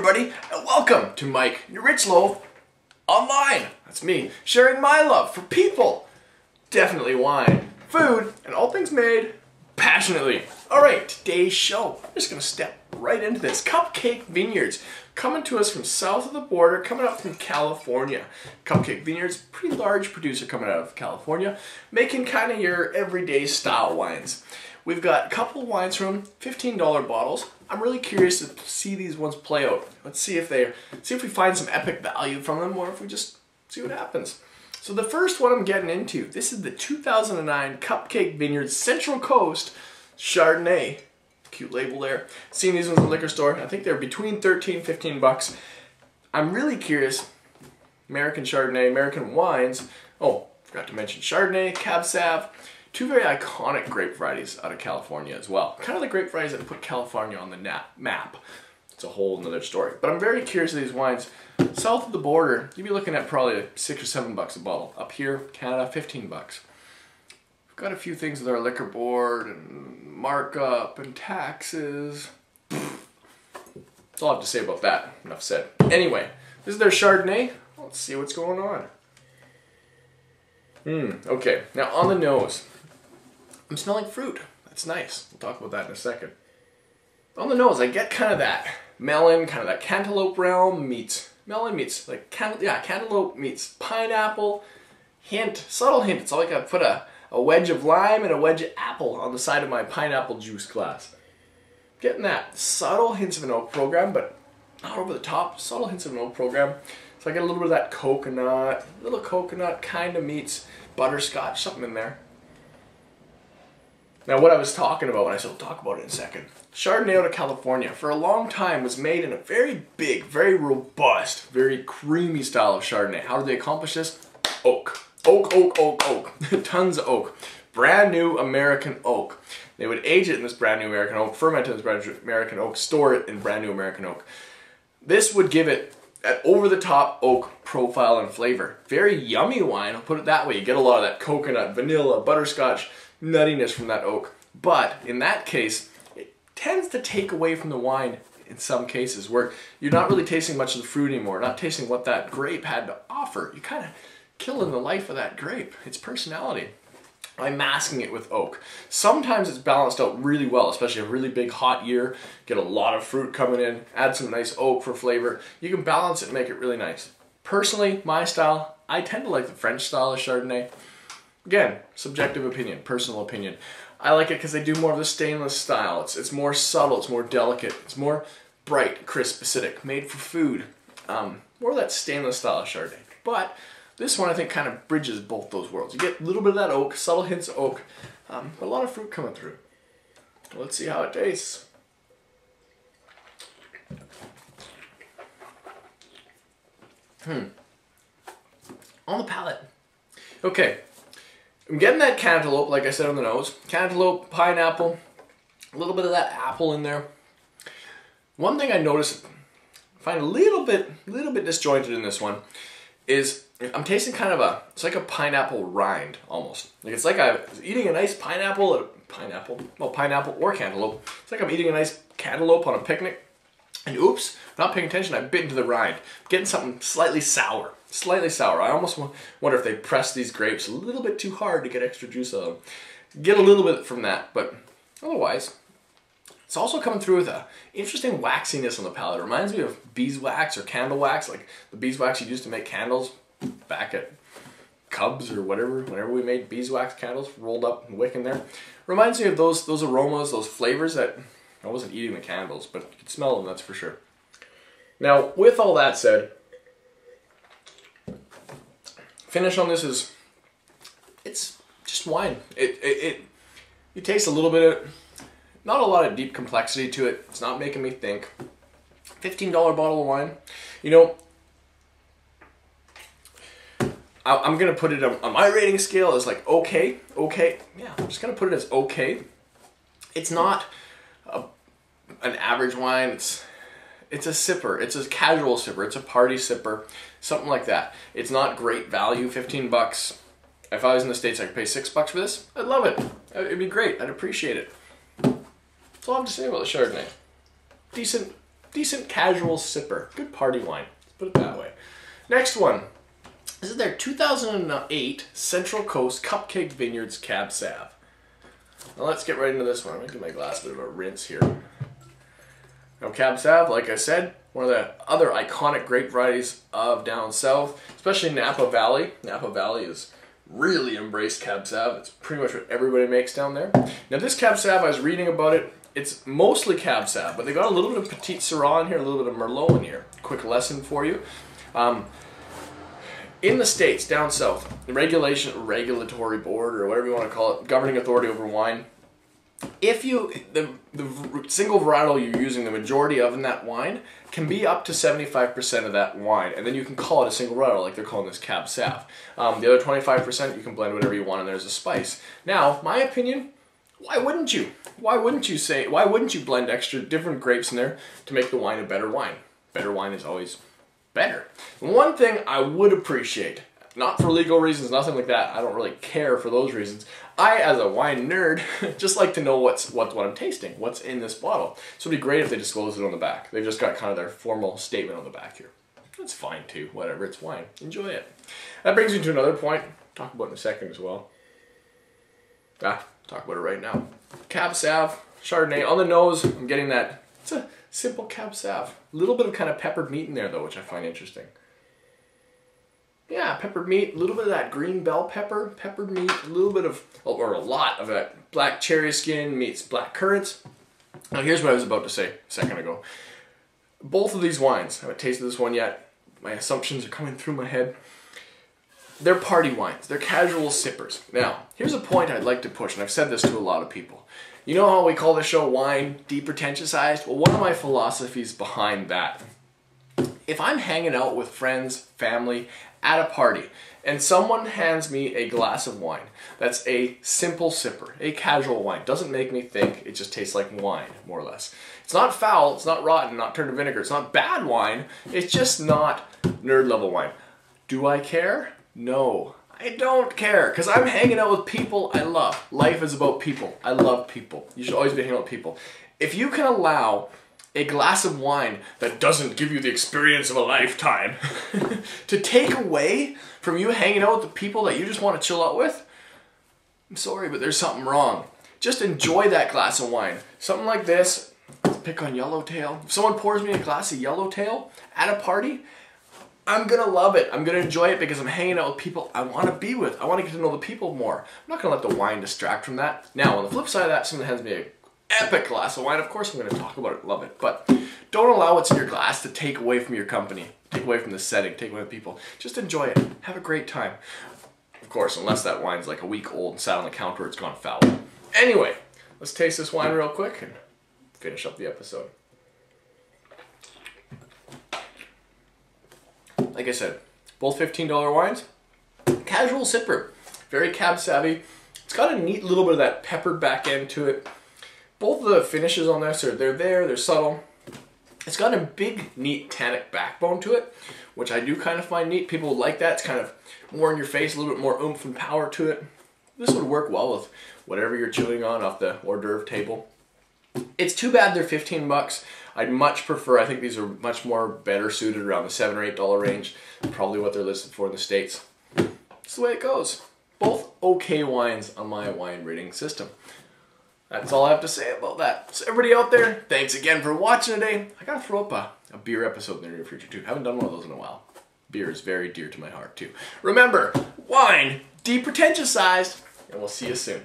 everybody, and welcome to Mike Nierychlo online. That's me, sharing my love for people, definitely wine, food, and all things made passionately. Alright, today's show, I'm just going to step right into this. CupCake Vineyards, coming to us from south of the border, coming up from California. CupCake Vineyards, pretty large producer coming out of California, making kind of your everyday style wines. We've got a couple of wines from $15 bottles. I'm really curious to see these ones play out. Let's see if we find some epic value from them, or if we just see what happens. So the first one I'm getting into, this is the 2009 CupCake Vineyards Central Coast Chardonnay. Cute label there. Seen these ones in the liquor store. I think they're between 13 and 15 bucks. I'm really curious. American Chardonnay, American wines. Oh, forgot to mention Chardonnay, Cab Sav. Two very iconic grape varieties out of California as well. Kind of the grape varieties that put California on the map. It's a whole nother story. But I'm very curious of these wines. South of the border, you'd be looking at probably $6 or $7 a bottle. Up here, Canada, 15 bucks. We've got a few things with our liquor board and markup and taxes. That's all I have to say about that. Enough said. Anyway, this is their Chardonnay. Let's see what's going on. Okay, now on the nose. I'm smelling fruit. That's nice. We'll talk about that in a second. On the nose, I get kind of that melon, kind of that cantaloupe realm meets melon meets like cantaloupe meets pineapple hint, subtle hint. It's like I put a wedge of lime and a wedge of apple on the side of my pineapple juice glass. Getting that subtle hints of an oak program, but not over the top. Subtle hints of an oak program. So I get a little bit of that coconut, little coconut kind of meets butterscotch, something in there. Now what I was talking about when I said we'll talk about it in a second. Chardonnay out of California for a long time was made in a very big, very robust, very creamy style of Chardonnay. How did they accomplish this? Oak. Oak, oak, oak, oak. Tons of oak. Brand new American oak. They would age it in this brand new American oak, ferment it in this brand new American oak, store it in brand new American oak. This would give it that over-the-top oak profile and flavor. Very yummy wine, I'll put it that way. You get a lot of that coconut, vanilla, butterscotch, nuttiness from that oak. But in that case, it tends to take away from the wine in some cases, where you're not really tasting much of the fruit anymore, not tasting what that grape had to offer. You're kind of killing the life of that grape, its personality, by masking it with oak. Sometimes it's balanced out really well, especially a really big hot year, get a lot of fruit coming in, add some nice oak for flavor. You can balance it and make it really nice. Personally, my style, I tend to like the French style of Chardonnay. Again, subjective opinion, personal opinion. I like it because they do more of the stainless style. It's more subtle, it's more delicate, it's more bright, crisp, acidic, made for food. More of that stainless style of Chardonnay. But this one I think kind of bridges both those worlds. You get a little bit of that oak, subtle hints of oak, but a lot of fruit coming through. Let's see how it tastes. On the palate. Okay. I'm getting that cantaloupe, like I said on the nose. Cantaloupe, pineapple, a little bit of that apple in there. One thing I noticed, I find a little bit disjointed in this one, is I'm tasting kind of it's like a pineapple rind almost. Like it's like I'm eating a nice pineapple or cantaloupe. It's like I'm eating a nice cantaloupe on a picnic, and oops, not paying attention, I bit into the rind. I'm getting something slightly sour. Slightly sour. I almost wonder if they press these grapes a little bit too hard to get extra juice out of them. Get a little bit from that, but otherwise, it's also coming through with a interesting waxiness on the palate. It reminds me of beeswax or candle wax, like the beeswax you used to make candles back at Cubs or whatever, whenever we made beeswax candles, rolled up and wick in there. Reminds me of those aromas, those flavors that I wasn't eating the candles, but you could smell them, that's for sure. Now, with all that said, finish on this is, it's just wine. You taste a little bit of, not a lot of deep complexity to it. It's not making me think. $15 bottle of wine. You know, I'm going to put it on my rating scale as like okay. Yeah, I'm just going to put it as okay. It's not an average wine. It's a sipper. It's a casual sipper. It's a party sipper. Something like that. It's not great value, 15 bucks. If I was in the States, I could pay $6 for this. I'd love it. It'd be great. I'd appreciate it. That's all I have to say about the Chardonnay. Decent decent casual sipper. Good party wine. Let's put it that way. Next one. This is their 2008 Central Coast CupCake Vineyards Cab Sav. Now let's get right into this one. I'm going to give my glass a bit of a rinse here. Now Cab Sav, like I said, one of the other iconic grape varieties of down south, especially Napa Valley. Napa Valley has really embraced Cab Sav. It's pretty much what everybody makes down there. Now this Cab Sav, I was reading about it, it's mostly Cab Sav, but they got a little bit of Petite Sirah in here, a little bit of Merlot in here. Quick lesson for you. In the States, down south, the regulatory board, or whatever you want to call it, governing authority over wine, if the single varietal you're using, the majority of in that wine, can be up to 75% of that wine, and then you can call it a single varietal, like they're calling this Cab Sav. The other 25%, you can blend whatever you want in there as a spice. Now, my opinion, why wouldn't you? Why wouldn't you blend extra different grapes in there to make the wine a better wine? Better wine is always better. One thing I would appreciate, not for legal reasons, nothing like that, I don't really care for those reasons. I, as a wine nerd, just like to know what I'm tasting, what's in this bottle. So it'd be great if they disclosed it on the back. They've just got kind of their formal statement on the back here. That's fine too, whatever, it's wine. Enjoy it. That brings me to another point, talk about in a second as well. Talk about it right now. Cab Sav, Chardonnay, on the nose, I'm getting that, it's a simple Cab Sav. A little bit of kind of peppered meat in there though, which I find interesting. Yeah, peppered meat, a little bit of that green bell pepper, peppered meat, a little bit of, or a lot of that black cherry skin meets black currants. Now here's what I was about to say a second ago. Both of these wines, I haven't tasted this one yet, my assumptions are coming through my head. They're party wines, they're casual sippers. Now, here's a point I'd like to push, and I've said this to a lot of people. You know how we call the show wine depretentiosized? Well, one of my philosophies behind that, if I'm hanging out with friends, family, at a party, and someone hands me a glass of wine that's a simple sipper, a casual wine, doesn't make me think, it just tastes like wine, more or less. It's not foul, it's not rotten, not turned to vinegar, it's not bad wine, it's just not nerd level wine. Do I care? No, I don't care, because I'm hanging out with people I love. Life is about people. I love people. You should always be hanging out with people. If you can allow a glass of wine that doesn't give you the experience of a lifetime to take away from you hanging out with the people that you just want to chill out with, I'm sorry, but there's something wrong. Just enjoy that glass of wine. Something like this, let's pick on Yellowtail. If someone pours me a glass of Yellowtail at a party, I'm gonna love it. I'm gonna enjoy it because I'm hanging out with people I want to be with. I want to get to know the people more. I'm not gonna let the wine distract from that. Now, on the flip side of that, someone hands me an epic glass of wine. Of course, I'm gonna talk about it, love it. But don't allow what's in your glass to take away from your company, take away from the setting, take away from people. Just enjoy it. Have a great time. Of course, unless that wine's like a week old and sat on the counter, or it's gone foul. Anyway, let's taste this wine real quick and finish up the episode. Like I said, both $15 wines. Casual sipper, very Cab savvy. It's got a neat little bit of that peppered back end to it. Both of the finishes on this, they're subtle. It's got a big, neat tannic backbone to it, which I do kind of find neat. People like that. It's kind of more in your face, a little bit more oomph and power to it. This would work well with whatever you're chewing on off the hors d'oeuvre table. It's too bad they're 15 bucks. I'd much prefer, I think these are much more better suited around the $7 or $8 range. Probably what they're listed for in the States. It's the way it goes. Both okay wines on my wine rating system. That's all I have to say about that. So everybody out there, thanks again for watching today. I gotta throw up a beer episode in the near future too. Haven't done one of those in a while. Beer is very dear to my heart too. Remember, wine depretentiosized, and we'll see you soon.